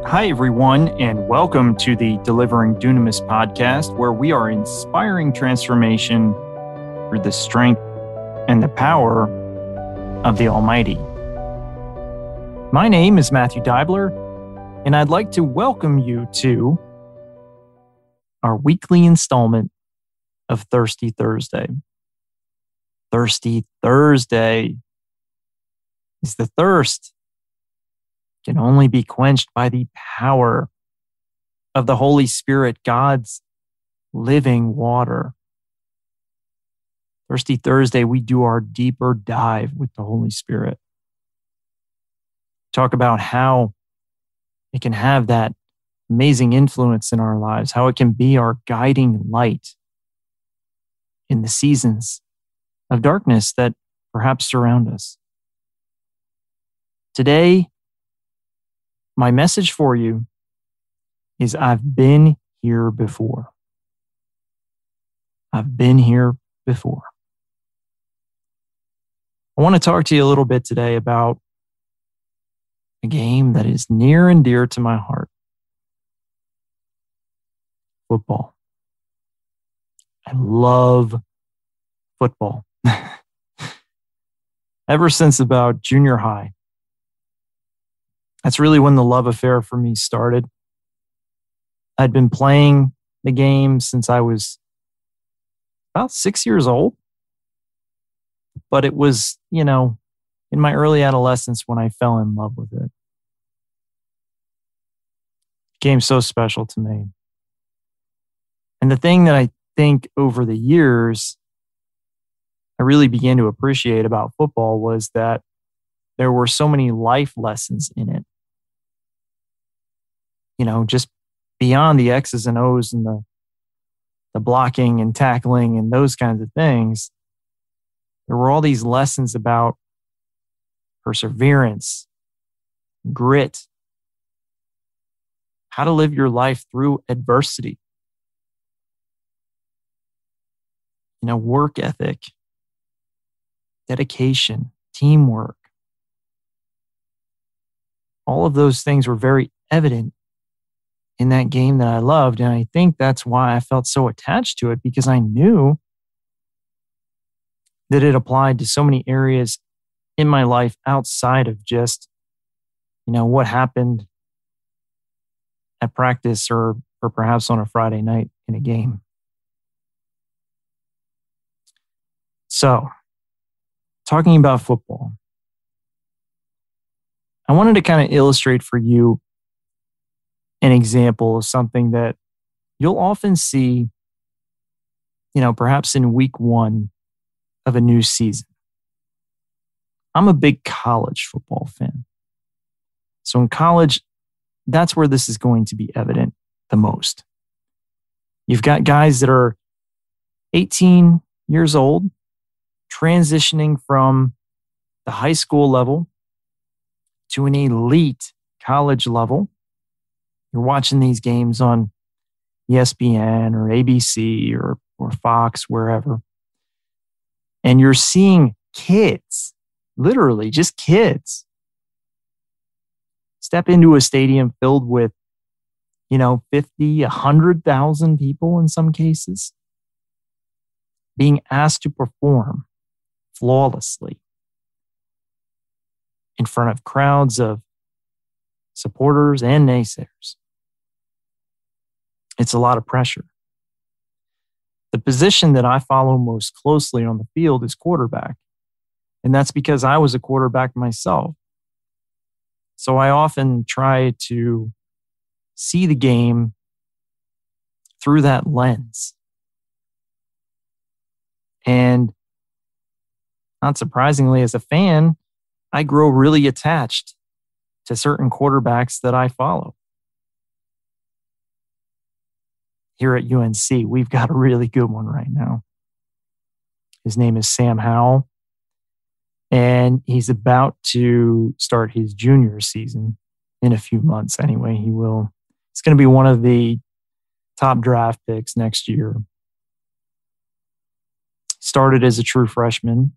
Hi, everyone, and welcome to the Delivering Dunamis podcast, where we are inspiring transformation through the strength and the power of the Almighty. My name is Matthew Deibler, and I'd like to welcome you to our weekly installment of Thirsty Thursday. Thirsty Thursday is the thirst can only be quenched by the power of the Holy Spirit, God's living water. Thirsty Thursday, we do our deeper dive with the Holy Spirit. Talk about how it can have that amazing influence in our lives, how it can be our guiding light in the seasons of darkness that perhaps surround us. Today, my message for you is I've been here before. I've been here before. I want to talk to you a little bit today about a game that is near and dear to my heart. Football. I love football. Ever since about junior high. That's really when the love affair for me started. I'd been playing the game since I was about 6 years old. But it was, in my early adolescence when I fell in love with it. It became so special to me. And the thing that I think over the years I really began to appreciate about football was that there were so many life lessons in it. Just beyond the X's and O's and the blocking and tackling and those kinds of things, there were all these lessons about perseverance, grit, how to live your life through adversity, work ethic, dedication, teamwork. All of those things were very evident in that game that I loved. And I think that's why I felt so attached to it, because I knew that it applied to so many areas in my life outside of just, what happened at practice or perhaps on a Friday night in a game. So, talking about football, I wanted to kind of illustrate for you an example of something that you'll often see, perhaps in week one of a new season. I'm a big college football fan. So in college, that's where this is going to be evident the most. You've got guys that are 18 years old, transitioning from the high school level to an elite college level. You're watching these games on ESPN or ABC or Fox, wherever. And you're seeing kids, literally just kids, step into a stadium filled with, 50, 100,000 people in some cases, being asked to perform flawlessly in front of crowds of supporters and naysayers. It's a lot of pressure. The position that I follow most closely on the field is quarterback. And that's because I was a quarterback myself. So I often try to see the game through that lens. And not surprisingly, as a fan, I grow really attached to certain quarterbacks that I follow. Here at UNC, we've got a really good one right now. His name is Sam Howell, and he's about to start his junior season in a few months anyway. He's going to be one of the top draft picks next year. Started as a true freshman.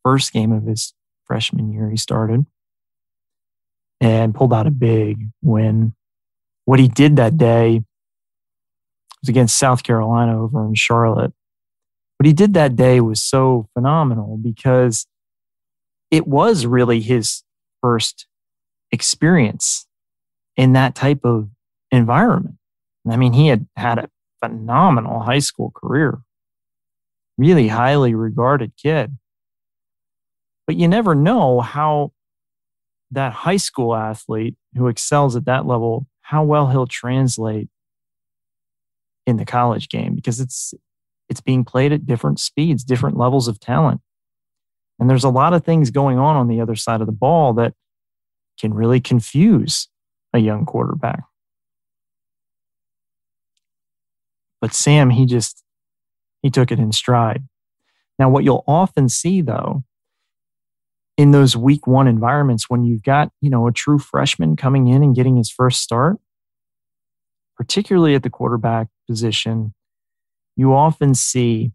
First game of his freshman year he started. and pulled out a big win. What he did that day was against South Carolina over in Charlotte. What he did that day was so phenomenal because it was really his first experience in that type of environment. I mean, he had had a phenomenal high school career, really highly regarded kid. But you never know how that high school athlete who excels at that level, how well he'll translate in the college game, because it's being played at different speeds, different levels of talent. And there's a lot of things going on the other side of the ball that can really confuse a young quarterback. But Sam, he took it in stride. Now, what you'll often see, though, in those week one environments, when you've got, a true freshman coming in and getting his first start, particularly at the quarterback position, you often see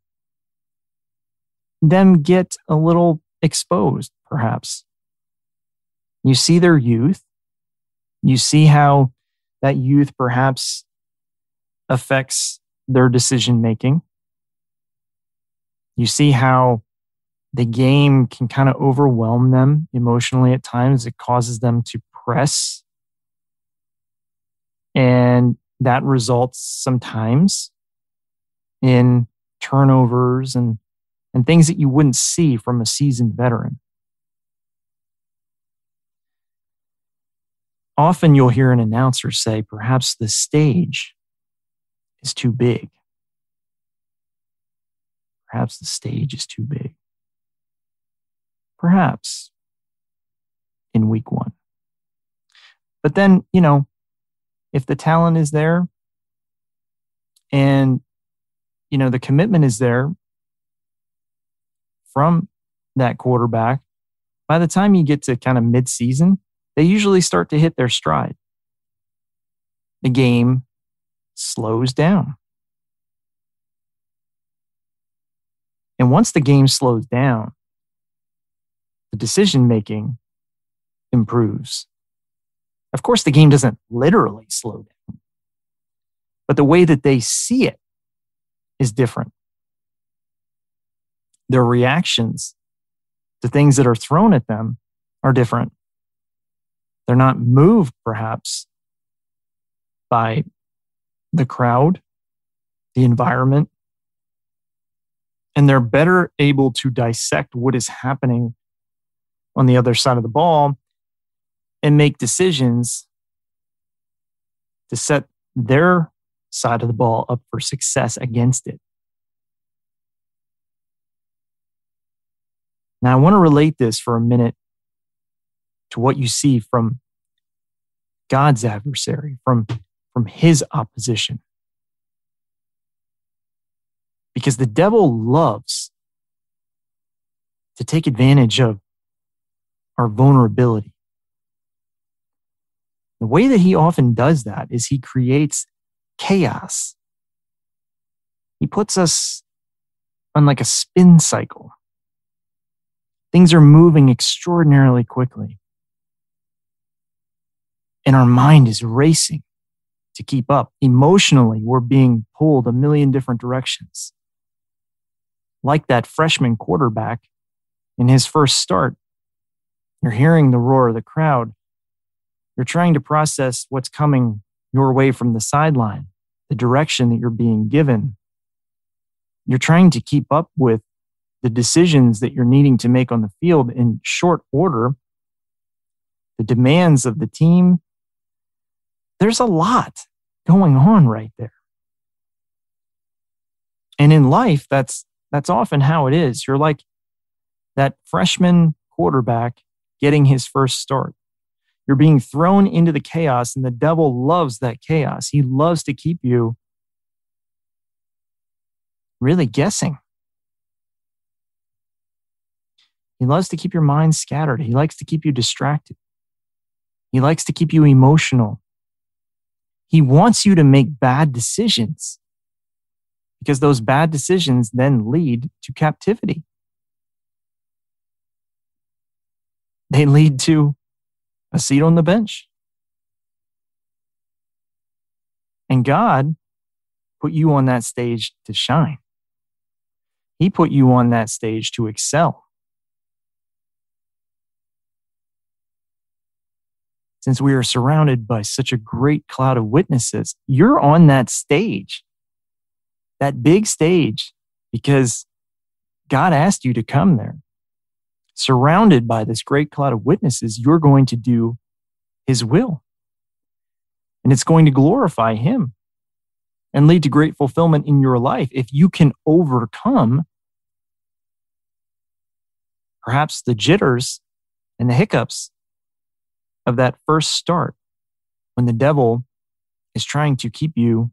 them get a little exposed, perhaps. You see their youth. You see how that youth perhaps affects their decision making. You see how the game can kind of overwhelm them emotionally at times. It causes them to press. And that results sometimes in turnovers and things that you wouldn't see from a seasoned veteran. Often you'll hear an announcer say, perhaps the stage is too big. Perhaps the stage is too big. Perhaps in week one. But then, if the talent is there and, the commitment is there from that quarterback, by the time you get to kind of midseason, they usually start to hit their stride. The game slows down. And once the game slows down, the decision-making improves. Of course, the game doesn't literally slow down, but the way that they see it is different. Their reactions to things that are thrown at them are different. They're not moved, perhaps, by the crowd, the environment, and they're better able to dissect what is happening on the other side of the ball and make decisions to set their side of the ball up for success against it. Now, I want to relate this for a minute to what you see from God's adversary, from his opposition. Because the devil loves to take advantage of our vulnerability. The way that he often does that is he creates chaos. He puts us on like a spin cycle. Things are moving extraordinarily quickly. And our mind is racing to keep up. Emotionally, we're being pulled a million different directions. Like that freshman quarterback in his first start. You're hearing the roar of the crowd. You're trying to process what's coming your way from the sideline, the direction that you're being given. You're trying to keep up with the decisions that you're needing to make on the field in short order, the demands of the team. There's a lot going on right there. And in life, that's often how it is. You're like that freshman quarterback getting his first start. You're being thrown into the chaos, and the devil loves that chaos. He loves to keep you really guessing. He loves to keep your mind scattered. He likes to keep you distracted. He likes to keep you emotional. He wants you to make bad decisions because those bad decisions then lead to captivity. They lead to a seat on the bench. And God put you on that stage to shine. He put you on that stage to excel. Since we are surrounded by such a great cloud of witnesses, you're on that stage, that big stage, because God asked you to come there. Surrounded by this great cloud of witnesses, you're going to do His will. And it's going to glorify Him and lead to great fulfillment in your life if you can overcome perhaps the jitters and the hiccups of that first start when the devil is trying to keep you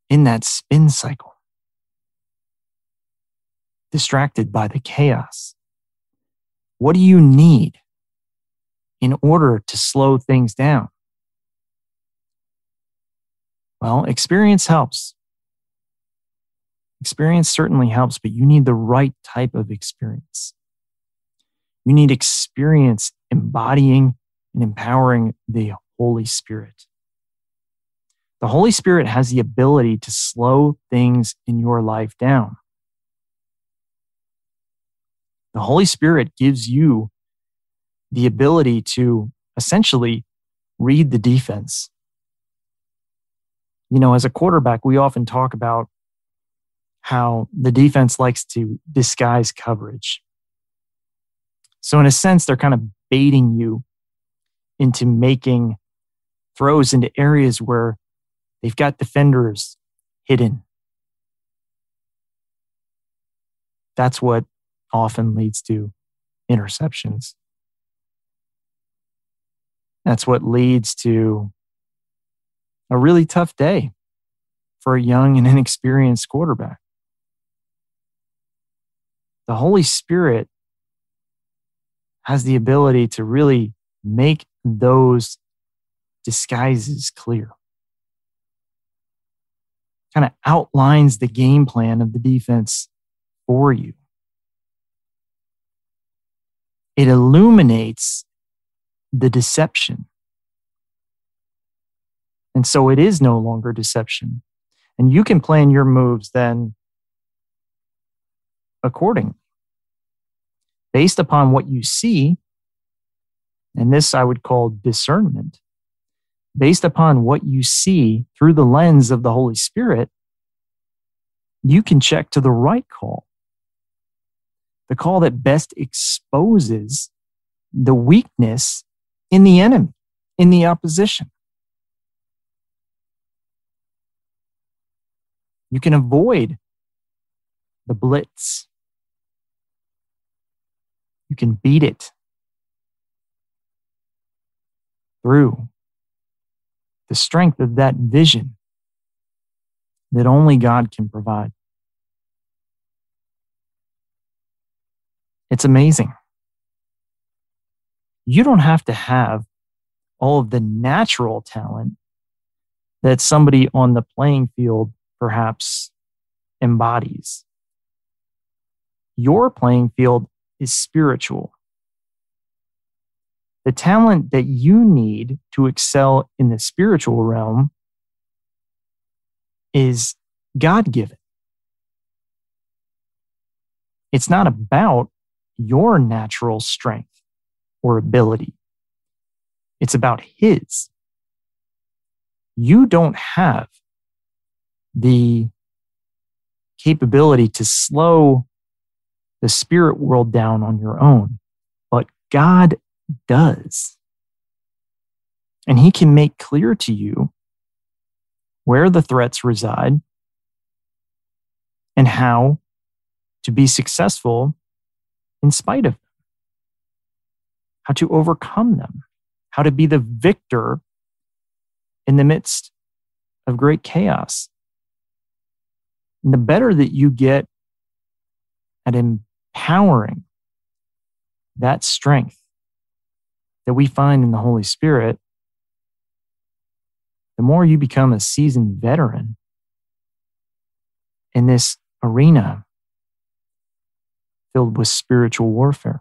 in that spin cycle, distracted by the chaos. What do you need in order to slow things down? Well, experience helps. Experience certainly helps, but you need the right type of experience. You need experience embodying and empowering the Holy Spirit. The Holy Spirit has the ability to slow things in your life down. The Holy Spirit gives you the ability to essentially read the defense. You know, as a quarterback, we often talk about how the defense likes to disguise coverage. So in a sense, they're kind of baiting you into making throws into areas where they've got defenders hidden. That's what often leads to interceptions. That's what leads to a really tough day for a young and inexperienced quarterback. The Holy Spirit has the ability to really make those disguises clear. Kind of outlines the game plan of the defense for you. It illuminates the deception. And so it is no longer deception. And you can plan your moves then accordingly, based upon what you see. And this I would call discernment. Based upon what you see through the lens of the Holy Spirit, you can check to the right call. The call that best exposes the weakness in the enemy, in the opposition. You can avoid the blitz. You can beat it through the strength of that vision that only God can provide. It's amazing. You don't have to have all of the natural talent that somebody on the playing field perhaps embodies. Your playing field is spiritual. The talent that you need to excel in the spiritual realm is God-given. It's not about your natural strength or ability. It's about His. You don't have the capability to slow the spirit world down on your own, but God does. And He can make clear to you where the threats reside and how to be successful in spite of them, how to overcome them, how to be the victor in the midst of great chaos. And the better that you get at empowering that strength that we find in the Holy Spirit, the more you become a seasoned veteran in this arena filled with spiritual warfare.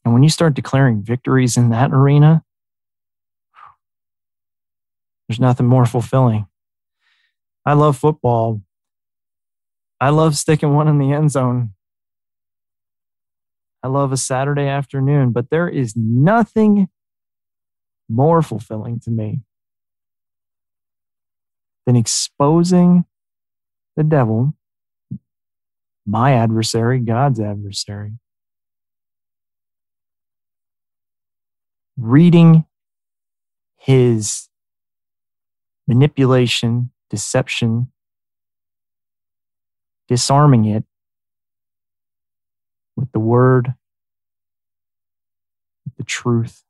And when you start declaring victories in that arena, there's nothing more fulfilling. I love football. I love sticking one in the end zone. I love a Saturday afternoon, but there is nothing more fulfilling to me than exposing the devil, my adversary, God's adversary, reading his manipulation, deception, disarming it with the word, with the truth,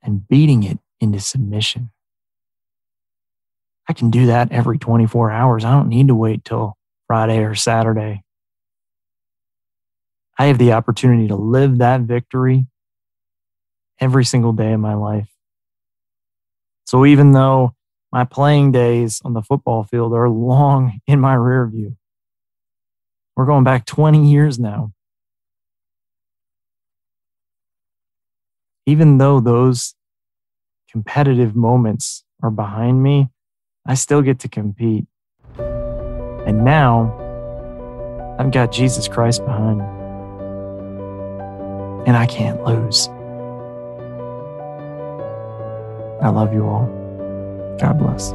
and beating it into submission. I can do that every 24 hours. I don't need to wait till Friday or Saturday. I have the opportunity to live that victory every single day of my life. So even though my playing days on the football field are long in my rear view, we're going back 20 years now. Even though those competitive moments are behind me, I still get to compete. And now I've got Jesus Christ behind me. And I can't lose. I love you all. God bless.